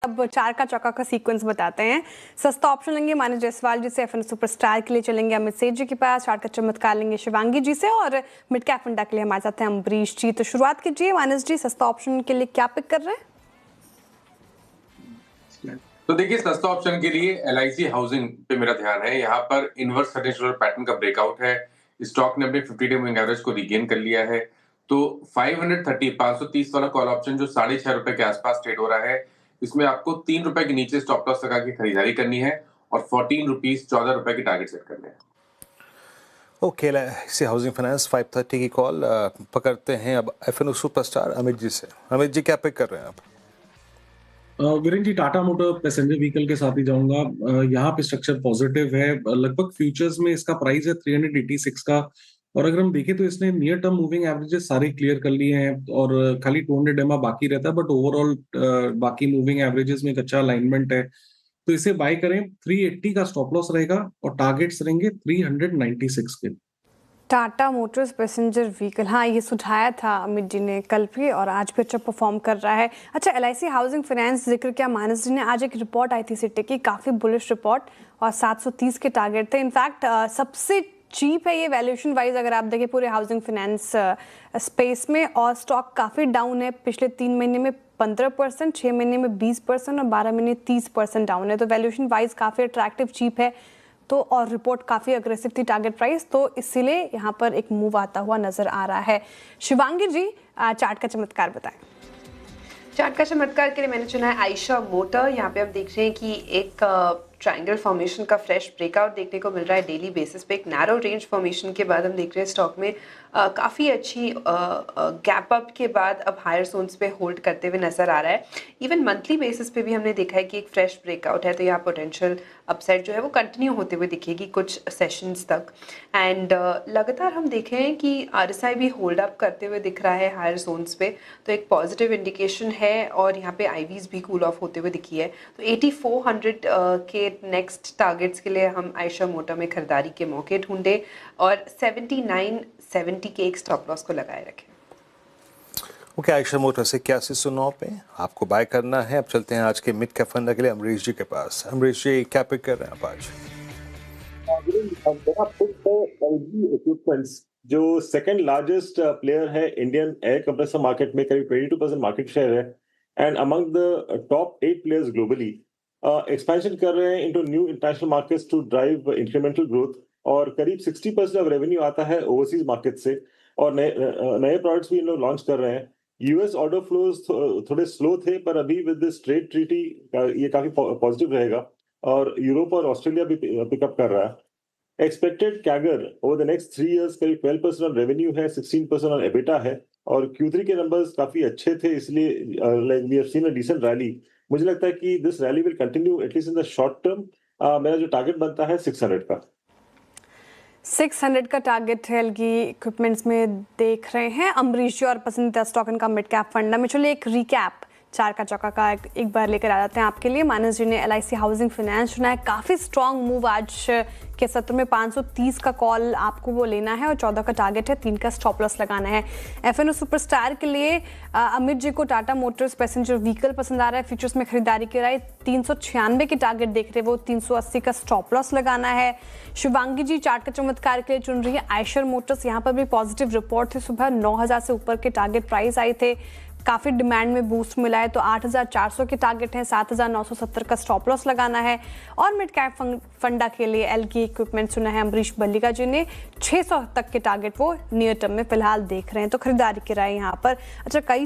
अब चार का चौका का सीक्वेंस बताते हैं। सस्ता ऑप्शन लेंगे माने जायसवाल जी से, एफएन सुपरस्टार के लिए चलेंगे अमित सेठ जी के पास, चार का चमत्कार लेंगे शिवांगी जी से और मिड कैप फंडा के लिए हमारे साथ हैं अम्बरीश जी। तो शुरुआत कीजिए मानस जी, सस्ता ऑप्शन के लिए क्या पिक कर रहे हैं? तो देखिए, सस्ता ऑप्शन के लिए एलआईसी हाउसिंग पे मेरा ध्यान है। यहाँ पर इनवर्स सर्टेनिटी पैटर्न का ब्रेकआउट है। स्टॉक ने अपने 50 डे मूविंग एवरेज को रिगेन कर लिया है। तो 530 वाला कॉल ऑप्शन जो ₹6.5 के आसपास ट्रेड हो रहा है, इसमें आपको ₹3 के नीचे स्टॉप लॉस लगा के खरीदारी करनी है और ₹14 की टारगेट सेट करने हैं। ओके, एलआईसी हाउसिंग फाइनेंस 530 की कॉल पकड़ते हैं अब एफएन सुपरस्टार अमित जी से। अमित जी, क्या पिक कर रहे हैं आप? Virendra ji, Tata motor passenger vehicle के साथ ही जाऊंगा। यहाँ पे स्ट्रक्चर पॉजिटिव है। लगभग फ्यूचर्स में इसका प्राइस है 386 का, और अगर हम देखें तो इसने नियर टर्म मूविंग एवरेजेस सारे क्लियर कर लिए हैं और खाली 200 एमआ बाकी रहता है, बट ओवरऑल बाकी मूविंग एवरेजेस में एक अच्छा अलाइनमेंट है, तो इसे बाय करें। 380 का स्टॉप लॉस रहेगा और टारगेट्स रहेंगे 396 के। टाटा मोटर्स पैसेंजर व्हीकल, हाँ ये सुझाया था अमित जी ने कल भी और आज भी अच्छा परफॉर्म कर रहा है। अच्छा, एलआईसी हाउसिंग फाइनेंस जिक्र किया मानस जी ने, आज एक रिपोर्ट आई थी सिटी की, काफ़ी बुलिश रिपोर्ट और 730 के टारगेट थे। इनफैक्ट सबसे चीप है ये वैल्यूएशन वाइज अगर आप देखें पूरे हाउसिंग फाइनेंस स्पेस में, और स्टॉक काफ़ी डाउन है। पिछले 3 महीने में 15%, 6 महीने में 20% और 12 महीने 30% डाउन है। तो वैल्यूएशन वाइज काफ़ी अट्रैक्टिव चीप है। तो और रिपोर्ट काफ़ी अग्रेसिव थी टारगेट प्राइस, तो इसीलिए यहाँ पर एक मूव आता हुआ नजर आ रहा है। शिवांगी जी, चार्ट का चमत्कार बताएं। चार्ट का चमत्कार के लिए मैंने चुना है आयशा मोटर। यहाँ पे हम देख रहे हैं कि एक ट्रायंगल फॉर्मेशन का फ्रेश ब्रेकआउट देखने को मिल रहा है डेली बेसिस पे। एक नैरो रेंज फॉर्मेशन के बाद हम देख रहे हैं स्टॉक में काफ़ी अच्छी गैप अप के बाद अब हायर जोन्स पे होल्ड करते हुए नजर आ रहा है। इवन मंथली बेसिस पे भी हमने देखा है कि एक फ्रेश ब्रेकआउट है, तो यहाँ पोटेंशियल अपसाइड जो है वो कंटिन्यू होते हुए दिखेगी कुछ सेशंस तक। एंड लगातार हम देख रहे हैं कि आरएसआई भी होल्ड अप करते हुए दिख रहा है हायर जोन्स पे, तो एक पॉजिटिव इंडिकेशन है। और यहाँ पे आईवीज भी कूल ऑफ होते हुए दिखी है। तो 8400 के नेक्स्ट टारगेट्स के लिए हम आयशा मोटर में खरीदारी के मौके ढूंढे और 7970 के एक स्टॉप लॉस को लगाए रखें। ओके, आयशा मोटर से 8109 पे आपको बाय करना है। अब चलते हैं आज के मिड कैप फंड के लिए अम्बरीश जी के पास। अम्बरीश जी, क्या पिक कर रहे हैं आप आज? मेरा पिक है एलजी इक्विपमेंट्स, जो सेकंड लार्जेस्ट प्लेयर है इंडियन एयर कंप्रेसर मार्केट में, करीब 22% मार्केट शेयर है and among the top 8 players globally. Expansion कर रहे हैं into new international markets to drive incremental growth, और करीब 60% ऑफ रेवेन्यू आता है ओवरसीज मार्केट से, और नए प्रोडक्ट्स भी इन लोग लॉन्च कर रहे हैं। यूएस ऑर्डर फ्लोज थोड़े स्लो थे, पर अभी विद दिस ट्रेड ट्रीटी ये काफी पॉजिटिव रहेगा, और यूरोप और ऑस्ट्रेलिया भी पिकअप कर रहा है। Expected CAGR over the next 3 years करीब 12% ऑन रेवेन्यू है, 16% ऑन एबिटा है, और Q3 के नंबर्स काफी अच्छे थे, इसलिए like we have seen a decent rally. मुझे लगता है कि this rally will continue at least in the short term. मेरा जो टारगेट बनता है 600 का। 600 का टारगेट है एलजी इक्विपमेंट्स में देख रहे हैं अम्बरीश जी, और पसंदीदा स्टॉक इनका मिड कैप फंड में। चलिए एक रिकैप चार का चौका का एक बार लेकर आ जाते हैं आपके लिए। मानस जी ने एलआईसी हाउसिंग फाइनेंस चुना है, काफ़ी स्ट्रॉन्ग मूव आज के सत्र में। 530 का कॉल आपको वो लेना है और 14 का टारगेट है, 3 का स्टॉप लॉस लगाना है। एफएनओ सुपरस्टार के लिए अमित जी को टाटा मोटर्स पैसेंजर व्हीकल पसंद आ रहा है, फ्यूचर्स में खरीदारी की राय। 396 के टारगेट देख रहे, वो 380 का स्टॉप लॉस लगाना है। शिवांगी जी चार्ट का चमत्कार के लिए चुन रही है आयशर मोटर्स, यहाँ पर भी पॉजिटिव रिपोर्ट थी सुबह, 9000 से ऊपर के टारगेट प्राइस आए थे, काफ़ी डिमांड में बूस्ट मिला है, तो 8400 के टारगेट हैं, 7970 का स्टॉप लॉस लगाना है। और मिड कैप फंडा के लिए एलजी इक्विपमेंट चुना है अम्बरीश बल्लिका जी ने, 600 तक के टारगेट वो नियर टर्म में फिलहाल देख रहे हैं, तो खरीदारी की राय यहाँ पर। अच्छा, कई